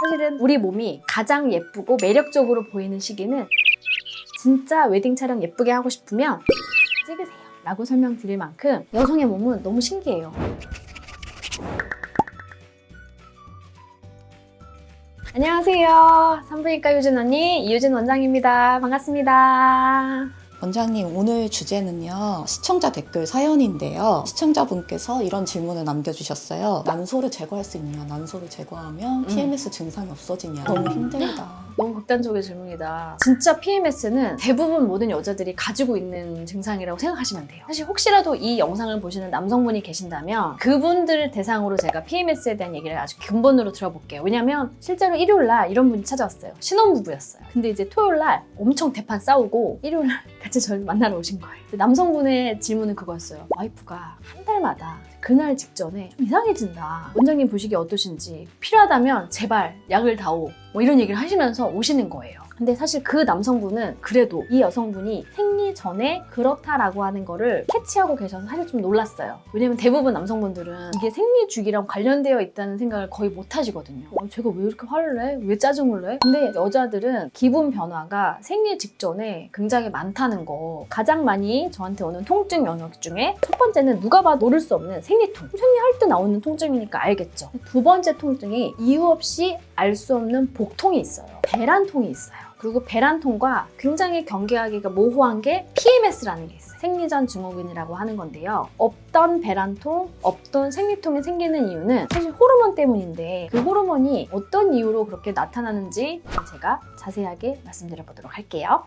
사실은 우리 몸이 가장 예쁘고 매력적으로 보이는 시기는 진짜 웨딩 촬영 예쁘게 하고 싶으면 찍으세요 라고 설명드릴 만큼 여성의 몸은 너무 신기해요. 안녕하세요. 산부인과 유진 언니 이유진 원장입니다. 반갑습니다. 원장님, 오늘 주제는요, 시청자 댓글 사연인데요. 시청자분께서 이런 질문을 남겨주셨어요. 난소를 제거할 수 있냐? 난소를 제거하면 PMS 증상이 없어지냐? 너무 힘들다. 너무 극단적인 질문이다. 진짜 PMS는 대부분 모든 여자들이 가지고 있는 증상이라고 생각하시면 돼요. 사실 혹시라도 이 영상을 보시는 남성분이 계신다면 그분들을 대상으로 제가 PMS에 대한 얘기를 아주 근본으로 들어볼게요. 왜냐면 실제로 일요일날 이런 분이 찾아왔어요. 신혼부부였어요. 근데 이제 토요일날 엄청 대판 싸우고 일요일날 같이 저를 만나러 오신 거예요. 남성분의 질문은 그거였어요. 와이프가 한 달마다 그날 직전에 좀 이상해진다. 원장님 보시기에 어떠신지 필요하다면 제발 약을 다오. 뭐 이런 얘기를 하시면서 오시는 거예요. 근데 사실 그 남성분은 그래도 이 여성분이 생리 전에 그렇다라고 하는 거를 캐치하고 계셔서 사실 좀 놀랐어요. 왜냐면 대부분 남성분들은 이게 생리 주기랑 관련되어 있다는 생각을 거의 못 하시거든요. 제가 왜 이렇게 화를 내? 왜 짜증을 내? 근데 여자들은 기분 변화가 생리 직전에 굉장히 많다는 거. 가장 많이 저한테 오는 통증 영역 중에 첫 번째는 누가 봐도 모를 수 없는 생리통. 생리할 때 나오는 통증이니까 알겠죠. 두 번째 통증이 이유 없이 알 수 없는 복통이 있어요. 배란통이 있어요. 그리고 배란통과 굉장히 경계하기가 모호한 게 PMS라는 게 있어요. 생리전 증후군이라고 하는 건데요. 없던 배란통, 없던 생리통이 생기는 이유는 사실 호르몬 때문인데 그 호르몬이 어떤 이유로 그렇게 나타나는지 제가 자세하게 말씀드려보도록 할게요.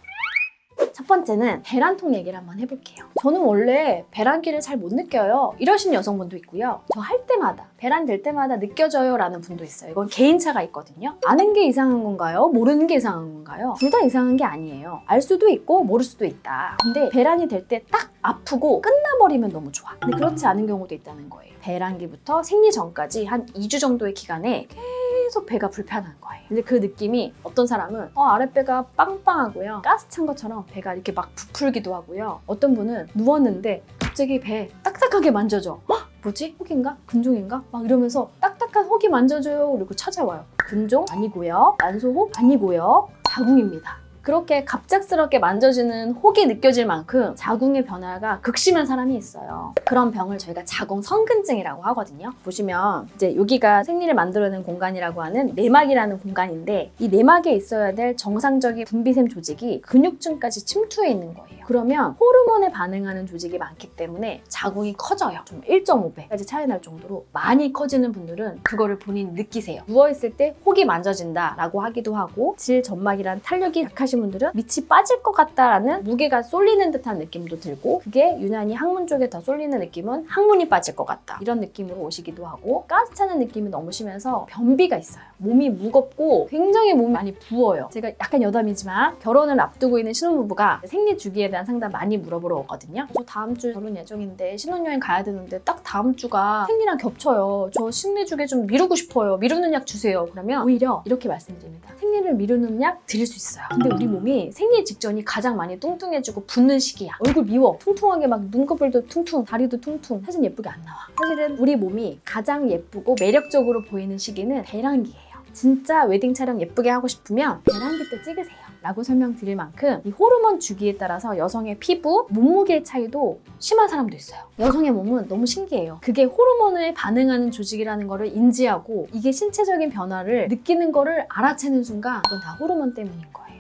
첫 번째는 배란통 얘기를 한번 해볼게요. 저는 원래 배란기를 잘 못 느껴요. 이러신 여성분도 있고요. 저 할 때마다, 배란 될 때마다 느껴져요 라는 분도 있어요. 이건 개인차가 있거든요. 아는 게 이상한 건가요? 모르는 게 이상한 건가요? 둘 다 이상한 게 아니에요. 알 수도 있고 모를 수도 있다. 근데 배란이 될 때 딱 아프고 끝나버리면 너무 좋아. 근데 그렇지 않은 경우도 있다는 거예요. 배란기부터 생리 전까지 한 2주 정도의 기간에 계속 배가 불편한 거예요. 근데 그 느낌이 어떤 사람은 아랫배가 빵빵하고요. 가스 찬 것처럼 배가 이렇게 막 부풀기도 하고요. 어떤 분은 누웠는데 갑자기 배 딱딱하게 만져져. 뭐지? 혹인가? 근종인가? 막 이러면서 딱딱한 혹이 만져줘요. 그리고 찾아와요. 근종 아니고요. 난소혹 아니고요. 자궁입니다. 그렇게 갑작스럽게 만져지는 혹이 느껴질 만큼 자궁의 변화가 극심한 사람이 있어요. 그런 병을 저희가 자궁 성근증이라고 하거든요. 보시면 이제 여기가 생리를 만들어내는 공간이라고 하는 내막이라는 공간인데 이 내막에 있어야 될 정상적인 분비샘 조직이 근육층까지 침투해 있는 거예요. 그러면 호르몬에 반응하는 조직이 많기 때문에 자궁이 커져요. 좀 1.5배까지 차이 날 정도로 많이 커지는 분들은 그거를 본인이 느끼세요. 누워있을 때 혹이 만져진다라고 하기도 하고 질 점막이란 탄력이 약하신 분들은 밑이 빠질 것 같다라는 무게가 쏠리는 듯한 느낌도 들고 그게 유난히 항문 쪽에 더 쏠리는 느낌은 항문이 빠질 것 같다 이런 느낌으로 오시기도 하고 가스 차는 느낌이 너무 심해서 변비가 있어요. 몸이 무겁고 굉장히 몸이 많이 부어요. 제가 약간 여담이지만 결혼을 앞두고 있는 신혼부부가 생리 주기에 대한 상담 많이 물어보러 오거든요. 저 다음 주 결혼 예정인데 신혼여행 가야 되는데 딱 다음 주가 생리랑 겹쳐요. 저 생리 주기 좀 미루고 싶어요. 미루는 약 주세요. 그러면 오히려 이렇게 말씀드립니다. 생리를 미루는 약 드릴 수 있어요. 근데 우리 몸이 생리 직전이 가장 많이 뚱뚱해지고 붓는 시기야. 얼굴 미워. 퉁퉁하게 막 눈꺼풀도 퉁퉁, 다리도 퉁퉁. 사진 예쁘게 안 나와. 사실은 우리 몸이 가장 예쁘고 매력적으로 보이는 시기는 배란기예요. 진짜 웨딩 촬영 예쁘게 하고 싶으면 배란기 때 찍으세요 라고 설명드릴 만큼 이 호르몬 주기에 따라서 여성의 피부, 몸무게의 차이도 심한 사람도 있어요. 여성의 몸은 너무 신기해요. 그게 호르몬에 반응하는 조직이라는 거를 인지하고 이게 신체적인 변화를 느끼는 거를 알아채는 순간 그건 다 호르몬 때문인 거예요.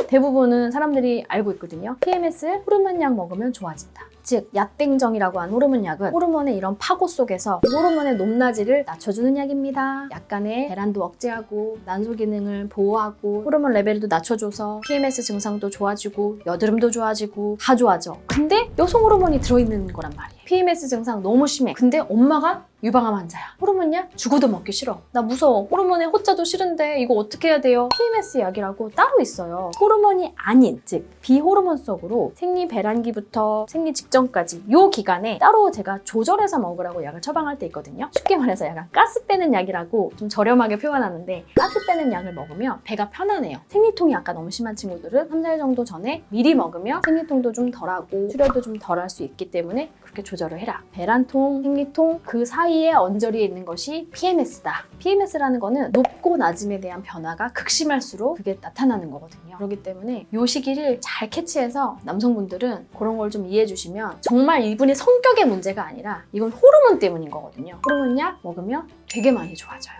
대부분은 사람들이 알고 있거든요. PMS 호르몬 약 먹으면 좋아진다. 즉 야땡정이라고 하는 호르몬 약은 호르몬의 이런 파고 속에서 호르몬의 높낮이를 낮춰주는 약입니다. 약간의 배란도 억제하고 난소 기능을 보호하고 호르몬 레벨도 낮춰줘서 PMS 증상도 좋아지고 여드름도 좋아지고 다 좋아져. 근데 여성 호르몬이 들어있는 거란 말이에요. PMS 증상 너무 심해. 근데 엄마가 유방암 환자야. 호르몬 약 죽어도 먹기 싫어. 나 무서워. 호르몬에 호자도 싫은데 이거 어떻게 해야 돼요? PMS 약이라고 따로 있어요. 호르몬이 아닌, 즉 비호르몬성으로 생리 배란기부터 생리 직전까지 이 기간에 따로 제가 조절해서 먹으라고 약을 처방할 때 있거든요. 쉽게 말해서 약간 가스 빼는 약이라고 좀 저렴하게 표현하는데 가스 빼는 약을 먹으면 배가 편안해요. 생리통이 아까 너무 심한 친구들은 3달 정도 전에 미리 먹으면 생리통도 좀 덜하고 출혈도 좀 덜할 수 있기 때문에 그렇게 조절을 해라. 배란통, 생리통 그 사이 사이에 언저리에 있는 것이 PMS다. PMS라는 거는 높고 낮음에 대한 변화가 극심할수록 그게 나타나는 거거든요. 그렇기 때문에 이 시기를 잘 캐치해서 남성분들은 그런 걸 좀 이해해 주시면 정말 이분의 성격의 문제가 아니라 이건 호르몬 때문인 거거든요. 호르몬 약 먹으면 되게 많이 좋아져요.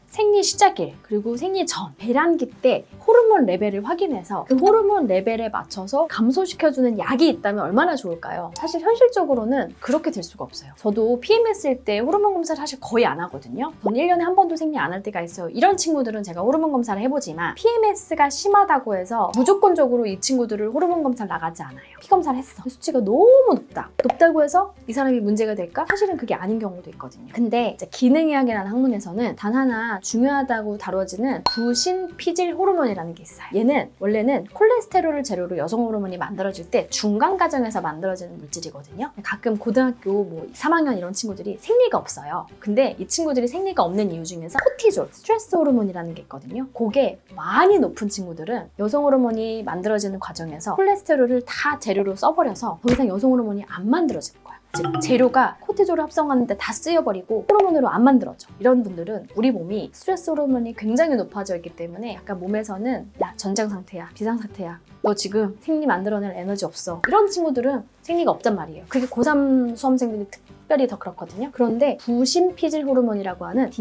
생리 시작일 그리고 생리 전 배란기 때 호르몬 레벨을 확인해서 그 호르몬 레벨에 맞춰서 감소시켜주는 약이 있다면 얼마나 좋을까요? 사실 현실적으로는 그렇게 될 수가 없어요. 저도 PMS일 때 호르몬 검사를 사실 거의 안 하거든요. 전 1년에 한 번도 생리 안 할 때가 있어요. 이런 친구들은 제가 호르몬 검사를 해보지만 PMS가 심하다고 해서 무조건적으로 이 친구들을 호르몬 검사를 나가지 않아요. 피 검사를 했어. 수치가 너무 높다. 높다고 해서 이 사람이 문제가 될까? 사실은 그게 아닌 경우도 있거든요. 근데 이제 기능의학이라는 학문에서는 단 하나 중요하다고 다뤄지는 부신피질 호르몬이라는 게 있어요. 얘는 원래는 콜레스테롤을 재료로 여성 호르몬이 만들어질 때 중간 과정에서 만들어지는 물질이거든요. 가끔 고등학교 뭐 3학년 이런 친구들이 생리가 없어요. 근데 이 친구들이 생리가 없는 이유 중에서 코티졸, 스트레스 호르몬이라는 게 있거든요. 그게 많이 높은 친구들은 여성 호르몬이 만들어지는 과정에서 콜레스테롤을 다 재료로 써버려서 더 이상 여성 호르몬이 안 만들어지는 거예요. 즉 재료가 코티졸을 합성하는데 다 쓰여버리고 호르몬으로 안 만들어져. 이런 분들은 우리 몸이 스트레스 호르몬이 굉장히 높아져 있기 때문에 약간 몸에서는 야 전장 상태야, 비상 상태야, 너 지금 생리 만들어낼 에너지 없어, 이런 친구들은 생리가 없단 말이에요. 그게 고3 수험생들이 특별히 더 그렇거든요. 그런데 부신피질 호르몬이라고 하는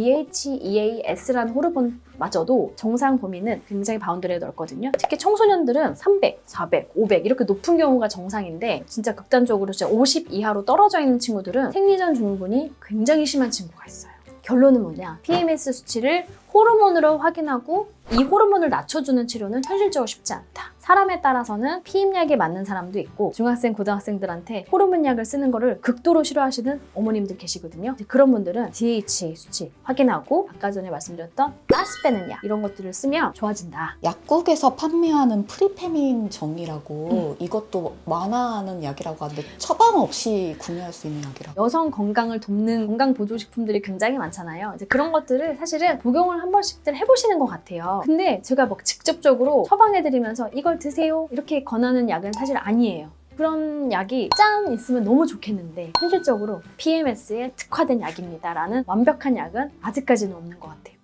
DHEAS라는 호르몬마저도 정상 범위는 굉장히 바운더리에 넓거든요. 특히 청소년들은 300, 400, 500 이렇게 높은 경우가 정상인데 진짜 극단적으로 진짜 50 이하로 떨어져 있는 친구들은 생리전 증후군이 굉장히 심한 친구가 있어요. 결론은 뭐냐? PMS 수치를 호르몬으로 확인하고 이 호르몬을 낮춰주는 치료는 현실적으로 쉽지 않다. 사람에 따라서는 피임약에 맞는 사람도 있고 중학생, 고등학생들한테 호르몬 약을 쓰는 거를 극도로 싫어하시는 어머님들 계시거든요. 그런 분들은 DHA 수치 확인하고 아까 전에 말씀드렸던 가스 빼는 약 이런 것들을 쓰면 좋아진다. 약국에서 판매하는 프리페민 정이라고 이것도 완화하는 약이라고 하는데 처방 없이 구매할 수 있는 약이라고. 여성 건강을 돕는 건강 보조식품들이 굉장히 많잖아요. 이제 그런 것들을 사실은 복용을 한 번씩들 해보시는 것 같아요. 근데 제가 막 직접적으로 처방해드리면서 이걸 드세요 이렇게 권하는 약은 사실 아니에요. 그런 약이 짠 있으면 너무 좋겠는데 현실적으로 PMS에 특화된 약입니다 라는 완벽한 약은 아직까지는 없는 것 같아요.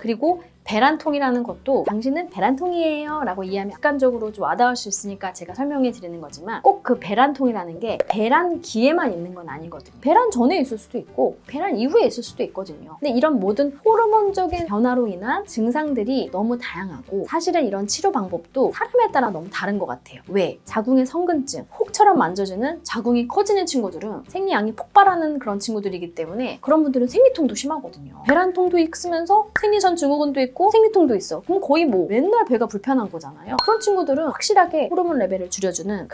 그리고 배란통이라는 것도 당신은 배란통이에요 라고 이해하면 약간적으로 좀 와닿을 수 있으니까 제가 설명해 드리는 거지만 꼭 그 배란통이라는 게 배란기에만 있는 건 아니거든요. 배란 전에 있을 수도 있고 배란 이후에 있을 수도 있거든요. 근데 이런 모든 호르몬적인 변화로 인한 증상들이 너무 다양하고 사실은 이런 치료 방법도 사람에 따라 너무 다른 것 같아요. 왜? 자궁의 성근증, 혹처럼 만져주는 자궁이 커지는 친구들은 생리양이 폭발하는 그런 친구들이기 때문에 그런 분들은 생리통도 심하거든요. 배란통도 있으면서 생리전 증후군도 있고 생리통도 있어. 그럼 거의 뭐 맨날 배가 불편한 거잖아요. 그런 친구들은 확실하게 호르몬 레벨을 줄여주는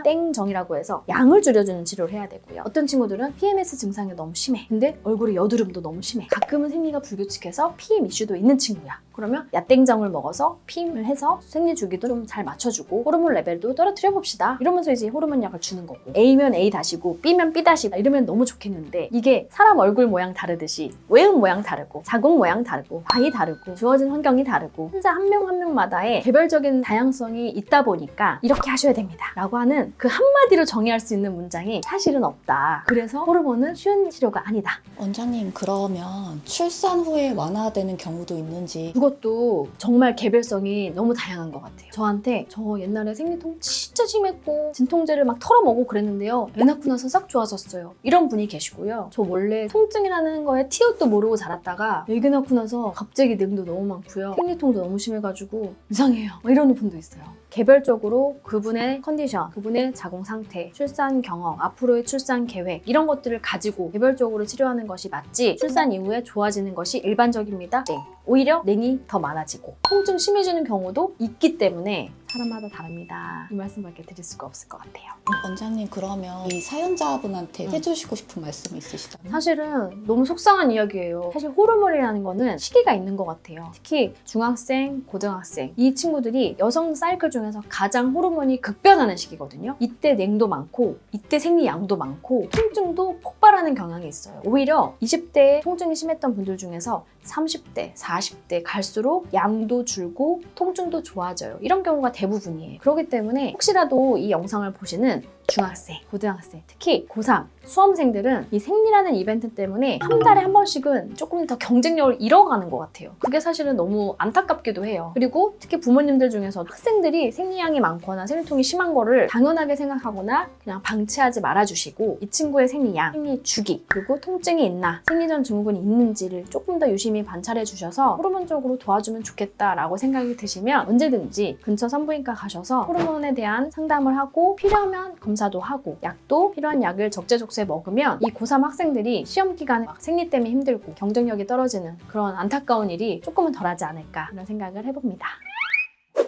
클라땡정이라고 해서 양을 줄여주는 치료를 해야 되고요. 어떤 친구들은 PMS 증상이 너무 심해. 근데 얼굴에 여드름도 너무 심해. 가끔은 생리가 불규칙해서 PM 이슈도 있는 친구야. 그러면 야땡정을 먹어서 피임을 해서 생리 주기도 좀 잘 맞춰주고 호르몬 레벨도 떨어뜨려 봅시다. 이러면서 이제 호르몬 약을 주는 거고 A면 A 다시고 B면 B 다시다 이러면 너무 좋겠는데 이게 사람 얼굴 모양 다르듯이 외음 모양 다르고 자궁 모양 다르고 나이 다르고 주어진 환경이 다르고 환자 한 명 한 명마다의 개별적인 다양성이 있다 보니까 이렇게 하셔야 됩니다 라고 하는 그 한마디로 정의할 수 있는 문장이 사실은 없다. 그래서 호르몬은 쉬운 치료가 아니다. 원장님 그러면 출산 후에 완화되는 경우도 있는지. 그것도 정말 개별성이 너무 다양한 것 같아요. 저한테 저 옛날에 생리통 진짜 심했고 진통제를 막 털어먹고 그랬는데요. 애 낳고 나서 싹 좋아졌어요. 이런 분이 계시고요. 저 원래 통증이라는 거에 티옷도 모르고 자랐다가 애기 낳고 나서 갑자기 냉도 너무 많고요. 생리통도 너무 심해가지고 이상해요. 이러는 분도 있어요. 개별적으로 그분의 컨디션, 그분의 자궁 상태, 출산 경험, 앞으로의 출산 계획 이런 것들을 가지고 개별적으로 치료하는 것이 맞지 출산 이후에 좋아지는 것이 일반적입니다. 네. 오히려 냉이 더 많아지고 통증 심해지는 경우도 있기 때문에 사람마다 다릅니다. 이 말씀밖에 드릴 수가 없을 것 같아요. 원장님 그러면 이 사연자분한테 해주시고 싶은 말씀이 있으시다면? 사실은 너무 속상한 이야기예요. 사실 호르몬이라는 거는 시기가 있는 것 같아요. 특히 중학생, 고등학생 이 친구들이 여성 사이클 중에서 가장 호르몬이 급변하는 시기거든요. 이때 냉도 많고 이때 생리양도 많고 통증도 폭발하는 경향이 있어요. 오히려 20대에 통증이 심했던 분들 중에서 30대, 40대 갈수록 양도 줄고 통증도 좋아져요. 이런 경우가 대부분이에요. 그렇기 때문에 혹시라도 이 영상을 보시는 중학생, 고등학생, 특히 고3, 수험생들은 이 생리라는 이벤트 때문에 한 달에 한 번씩은 조금 더 경쟁력을 잃어가는 것 같아요. 그게 사실은 너무 안타깝기도 해요. 그리고 특히 부모님들 중에서 학생들이 생리량이 많거나 생리통이 심한 거를 당연하게 생각하거나 그냥 방치하지 말아주시고 이 친구의 생리량, 생리 주기, 그리고 통증이 있나, 생리전 증후군이 있는지를 조금 더 유심히 관찰해 주셔서 호르몬적으로 도와주면 좋겠다라고 생각이 드시면 언제든지 근처 산부인과 가셔서 호르몬에 대한 상담을 하고 필요하면 검사도 하고 약도 필요한 약을 적재적소에 먹으면 이 고3 학생들이 시험 기간에 막 생리 때문에 힘들고 경쟁력이 떨어지는 그런 안타까운 일이 조금은 덜하지 않을까 이런 생각을 해봅니다.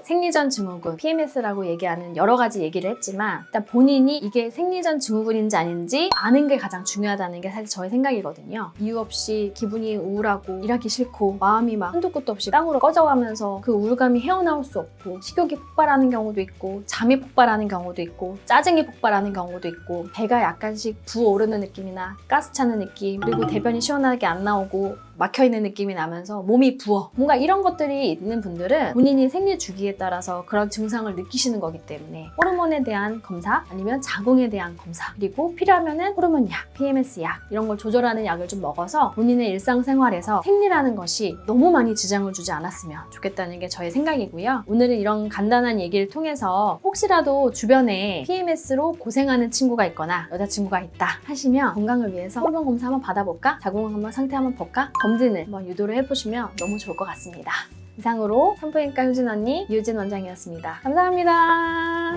생리전 증후군, PMS라고 얘기하는 여러 가지 얘기를 했지만 일단 본인이 이게 생리전 증후군인지 아닌지 아는 게 가장 중요하다는 게 사실 저의 생각이거든요. 이유 없이 기분이 우울하고 일하기 싫고 마음이 막 한도 끝도 없이 땅으로 꺼져가면서 그 우울감이 헤어나올 수 없고 식욕이 폭발하는 경우도 있고 잠이 폭발하는 경우도 있고 짜증이 폭발하는 경우도 있고 배가 약간씩 부어오르는 느낌이나 가스 차는 느낌 그리고 대변이 시원하게 안 나오고 막혀있는 느낌이 나면서 몸이 부어 뭔가 이런 것들이 있는 분들은 본인이 생리 주기에 따라서 그런 증상을 느끼시는 거기 때문에 호르몬에 대한 검사 아니면 자궁에 대한 검사 그리고 필요하면은 호르몬 약, PMS 약 이런 걸 조절하는 약을 좀 먹어서 본인의 일상생활에서 생리라는 것이 너무 많이 지장을 주지 않았으면 좋겠다는 게 저의 생각이고요. 오늘은 이런 간단한 얘기를 통해서 혹시라도 주변에 PMS로 고생하는 친구가 있거나 여자친구가 있다 하시면 건강을 위해서 호르몬 검사 한번 받아볼까? 자궁 한번 상태 한번 볼까? 검진을 한번 유도를 해보시면 너무 좋을 것 같습니다. 이상으로 산부인과 효진 언니 유진 원장이었습니다. 감사합니다.